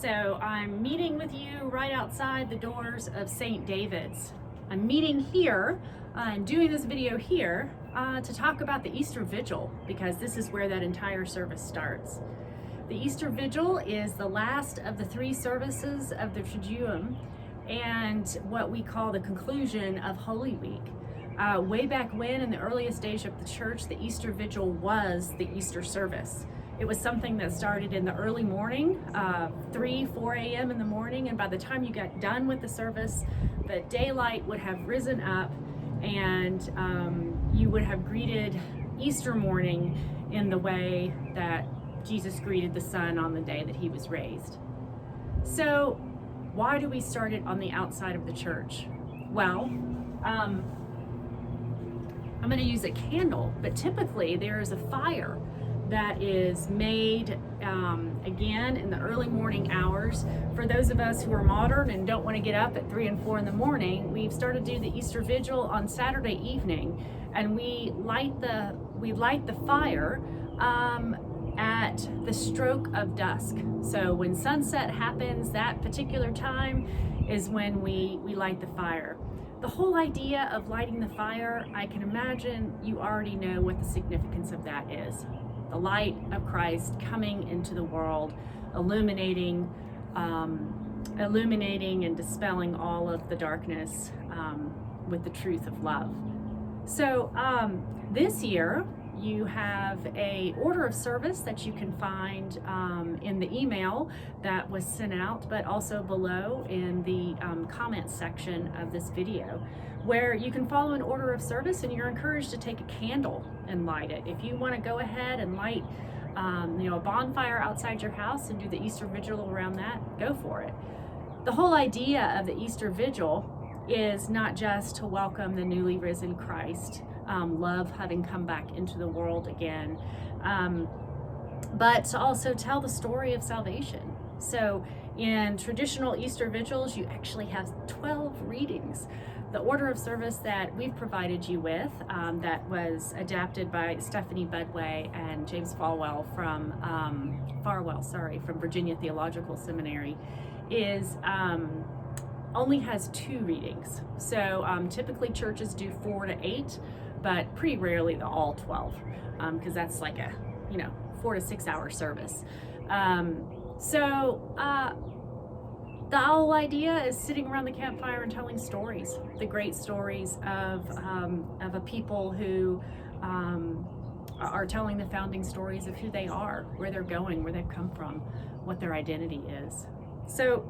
So I'm meeting with you right outside the doors of St. David's. I'm meeting here and doing this video here to talk about the Easter Vigil, because this is where that entire service starts. The Easter Vigil is the last of the three services of the Triduum and what we call the conclusion of Holy Week. Way back when, in the earliest days of the church, the Easter Vigil was the Easter service. It was something that started in the early morning, 4 a.m. in the morning, and by the time you got done with the service, the daylight would have risen up and you would have greeted Easter morning in the way that Jesus greeted the sun on the day that he was raised. So why do we start it on the outside of the church? Well, I'm going to use a candle, but typically there is a fire that is made again in the early morning hours. For those of us who are modern and don't want to get up at 3 and 4 in the morning, we've started to do the Easter Vigil on Saturday evening, and we light the fire at the stroke of dusk. So when sunset happens, that particular time is when we light the fire. The whole idea of lighting the fire, I can imagine you already know what the significance of that is. The light of Christ coming into the world, illuminating and dispelling all of the darkness with the truth of love. So this year, you have a order of service that you can find in the email that was sent out, but also below in the comments section of this video, where you can follow an order of service, and you're encouraged to take a candle and light it. If you want to go ahead and light a bonfire outside your house and do the Easter Vigil around that, go for it. The whole idea of the Easter Vigil is not just to welcome the newly risen Christ, love having come back into the world again, but to also tell the story of salvation. So in traditional Easter Vigils, you actually have 12 readings. The order of service that we've provided you with, that was adapted by Stephanie Bedway and James Farwell from Virginia Theological Seminary, is only has 2 readings. So typically churches do 4 to 8, but pretty rarely the all 12, because that's like a 4 to 6 hour service. The whole idea is sitting around the campfire and telling stories, the great stories of a people who are telling the founding stories of who they are, where they're going, where they've come from, what their identity is. So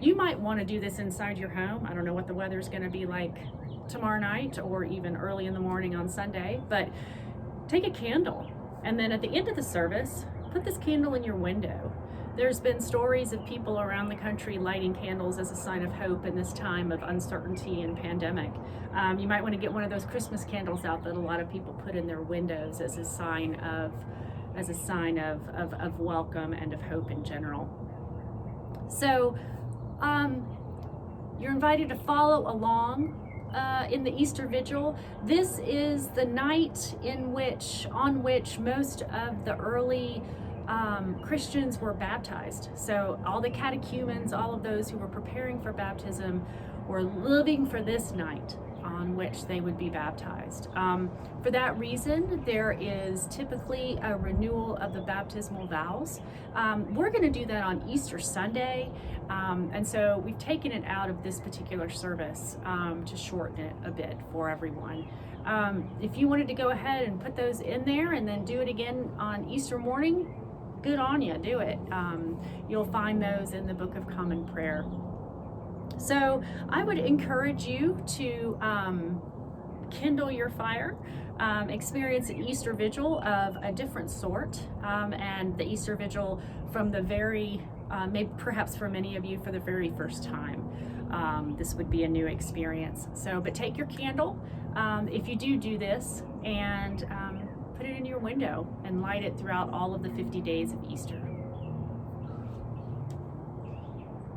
you might want to do this inside your home. I don't know what the weather's going to be like tomorrow night or even early in the morning on Sunday, but take a candle, and then at the end of the service, put this candle in your window. There's been stories of people around the country lighting candles as a sign of hope in this time of uncertainty and pandemic. You might want to get one of those Christmas candles out that a lot of people put in their windows as a sign of welcome and of hope in general. So you're invited to follow along in the Easter Vigil. This is the night on which most of the early Christians were baptized. So all the catechumens, all of those who were preparing for baptism, were living for this night on which they would be baptized. For that reason, there is typically a renewal of the baptismal vows. We're going to do that on Easter Sunday, and so we've taken it out of this particular service to shorten it a bit for everyone. If you wanted to go ahead and put those in there and then do it again on Easter morning, good on you, do it. You'll find those in the Book of Common Prayer. So I would encourage you to kindle your fire, experience an Easter Vigil of a different sort, and the Easter Vigil from the maybe perhaps for many of you for the very first time. This would be a new experience. But take your candle, if you do this, and put it in your window and light it throughout all of the 50 days of Easter.